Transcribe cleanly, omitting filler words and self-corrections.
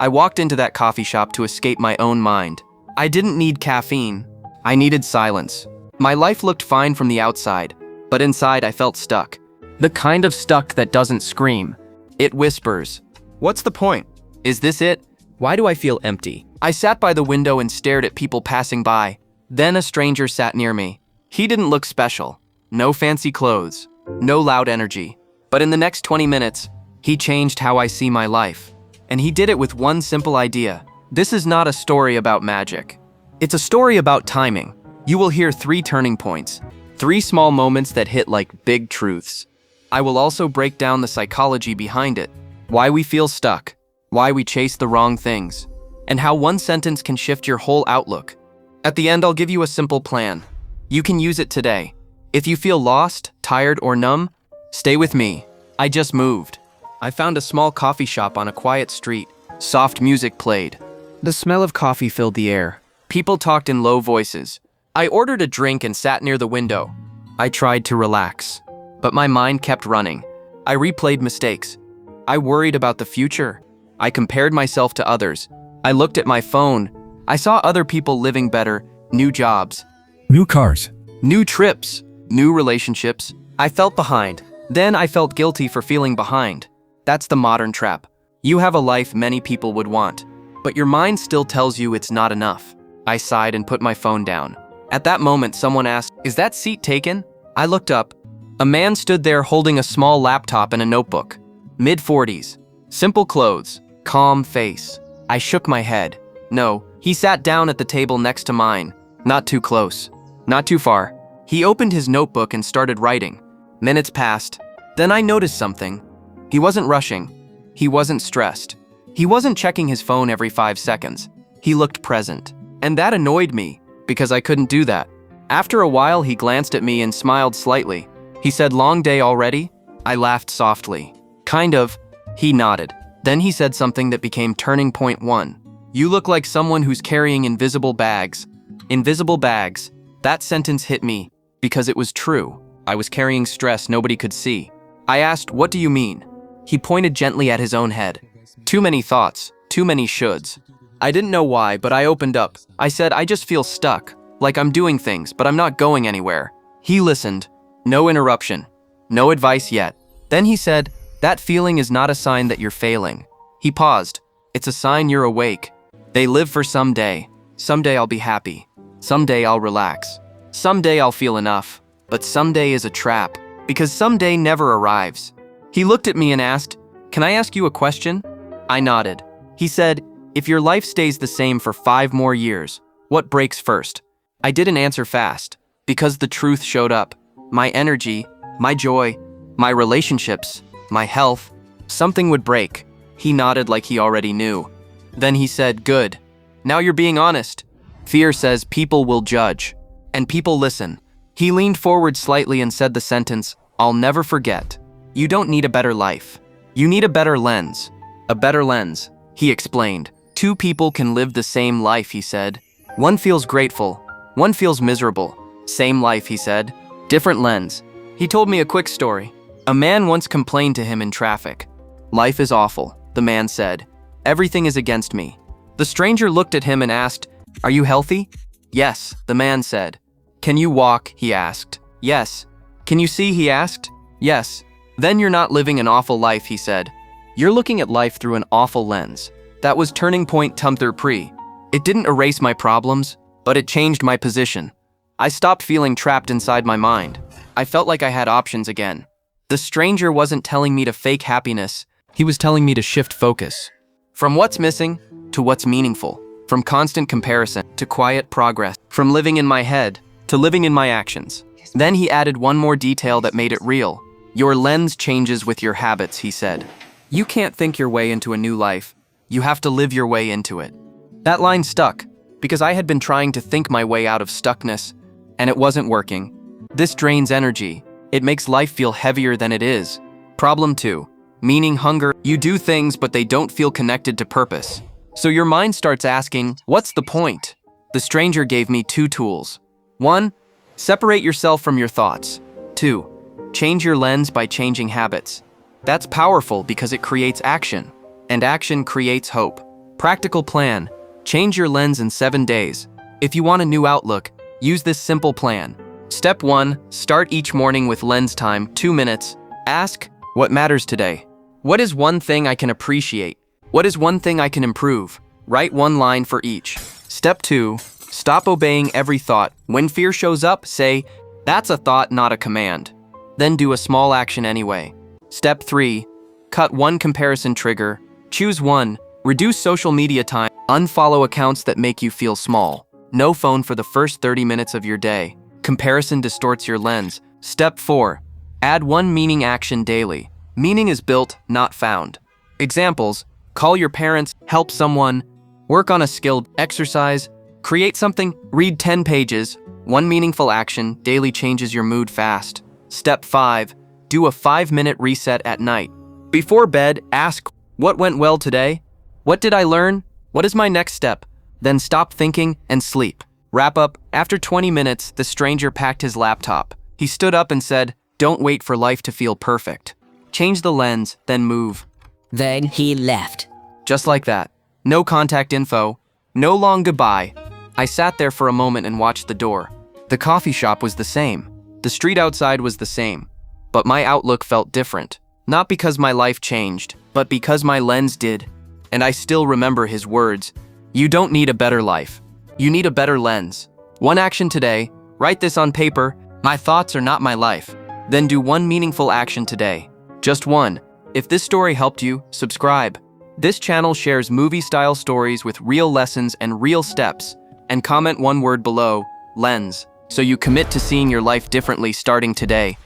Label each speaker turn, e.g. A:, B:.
A: I walked into that coffee shop to escape my own mind. I didn't need caffeine. I needed silence. My life looked fine from the outside, but inside I felt stuck. The kind of stuck that doesn't scream. It whispers. What's the point? Is this it? Why do I feel empty? I sat by the window and stared at people passing by. Then a stranger sat near me. He didn't look special. No fancy clothes. No loud energy. But in the next 20 minutes, he changed how I see my life. And he did it with one simple idea. This is not a story about magic. It's a story about timing. You will hear 3 turning points. 3 small moments that hit like big truths. I will also break down the psychology behind it. Why we feel stuck. Why we chase the wrong things. And how one sentence can shift your whole outlook. At the end, I'll give you a simple plan. You can use it today. If you feel lost, tired, or numb, stay with me. I just moved. I found a small coffee shop on a quiet street. Soft music played. The smell of coffee filled the air. People talked in low voices. I ordered a drink and sat near the window. I tried to relax, but my mind kept running. I replayed mistakes. I worried about the future. I compared myself to others. I looked at my phone. I saw other people living better, new jobs,
B: new cars,
A: new trips, new relationships. I felt behind. Then I felt guilty for feeling behind. That's the modern trap. You have a life many people would want, but your mind still tells you it's not enough. I sighed and put my phone down. At that moment, someone asked, "Is that seat taken?" I looked up. A man stood there holding a small laptop and a notebook. Mid-40s. Simple clothes. Calm face. I shook my head. No, he sat down at the table next to mine. Not too close. Not too far. He opened his notebook and started writing. Minutes passed. Then I noticed something. He wasn't rushing. He wasn't stressed. He wasn't checking his phone every 5 seconds. He looked present. And that annoyed me, because I couldn't do that. After a while, he glanced at me and smiled slightly. He said, "Long day already?" I laughed softly. Kind of. He nodded. Then he said something that became turning point 1. "You look like someone who's carrying invisible bags." Invisible bags. That sentence hit me, because it was true. I was carrying stress nobody could see. I asked, "What do you mean?" He pointed gently at his own head. Too many thoughts, too many shoulds. I didn't know why, but I opened up. I said, "I just feel stuck, like I'm doing things, but I'm not going anywhere." He listened. No interruption. No advice yet. Then he said, "That feeling is not a sign that you're failing." He paused. "It's a sign you're awake. They live for someday. Someday I'll be happy. Someday I'll relax. Someday I'll feel enough. But someday is a trap, because someday never arrives." He looked at me and asked, "Can I ask you a question?" I nodded. He said, "If your life stays the same for 5 more years, what breaks first?" I didn't answer fast, because the truth showed up. My energy, my joy, my relationships, my health, something would break. He nodded like he already knew. Then he said, "Good. Now you're being honest. Fear says people will judge, and people listen." He leaned forward slightly and said the sentence, "I'll never forget. You don't need a better life. You need a better lens." A better lens, he explained. 2 people can live the same life, he said. One feels grateful, one feels miserable. Same life, he said. Different lens. He told me a quick story. A man once complained to him in traffic. "Life is awful," the man said. "Everything is against me." The stranger looked at him and asked, "Are you healthy?" "Yes," the man said. "Can you walk?" he asked. "Yes." "Can you see?" he asked. "Yes." "Then you're not living an awful life," he said. "You're looking at life through an awful lens." That was turning point tumthur pre. It didn't erase my problems, but it changed my position. I stopped feeling trapped inside my mind. I felt like I had options again. The stranger wasn't telling me to fake happiness. He was telling me to shift focus. From what's missing to what's meaningful. From constant comparison to quiet progress. From living in my head to living in my actions. Then he added one more detail that made it real. "Your lens changes with your habits," he said. "You can't think your way into a new life. You have to live your way into it." That line stuck, because I had been trying to think my way out of stuckness, and it wasn't working. This drains energy. It makes life feel heavier than it is. Problem 2. Meaning hunger. You do things, but they don't feel connected to purpose. So your mind starts asking, what's the point? The stranger gave me 2 tools. 1. Separate yourself from your thoughts. 2. Change your lens by changing habits. That's powerful because it creates action, and action creates hope. Practical plan. Change your lens in 7 days. If you want a new outlook, use this simple plan. Step 1. Start each morning with lens time, 2 minutes. Ask, what matters today? What is one thing I can appreciate? What is one thing I can improve? Write one line for each. Step 2. Stop obeying every thought. When fear shows up, say, that's a thought, not a command. Then do a small action anyway. Step 3. Cut one comparison trigger. Choose one. Reduce social media time. Unfollow accounts that make you feel small. No phone for the first 30 minutes of your day. Comparison distorts your lens. Step 4. Add one meaning action daily. Meaning is built, not found. Examples: call your parents, help someone, work on a skill, exercise, create something, read 10 pages. One meaningful action daily changes your mood fast. Step 5. Do a 5-minute reset at night. Before bed, ask, what went well today? What did I learn? What is my next step? Then stop thinking and sleep. Wrap up. After 20 minutes, the stranger packed his laptop. He stood up and said, don't wait for life to feel perfect. Change the lens, then move.
B: Then he left.
A: Just like that. No contact info. No long goodbye. I sat there for a moment and watched the door. The coffee shop was the same. The street outside was the same. But my outlook felt different. Not because my life changed, but because my lens did. And I still remember his words. You don't need a better life. You need a better lens. One action today. Write this on paper. My thoughts are not my life. Then do one meaningful action today. Just one. If this story helped you, subscribe. This channel shares movie-style stories with real lessons and real steps. And comment one word below, lens, so you commit to seeing your life differently starting today.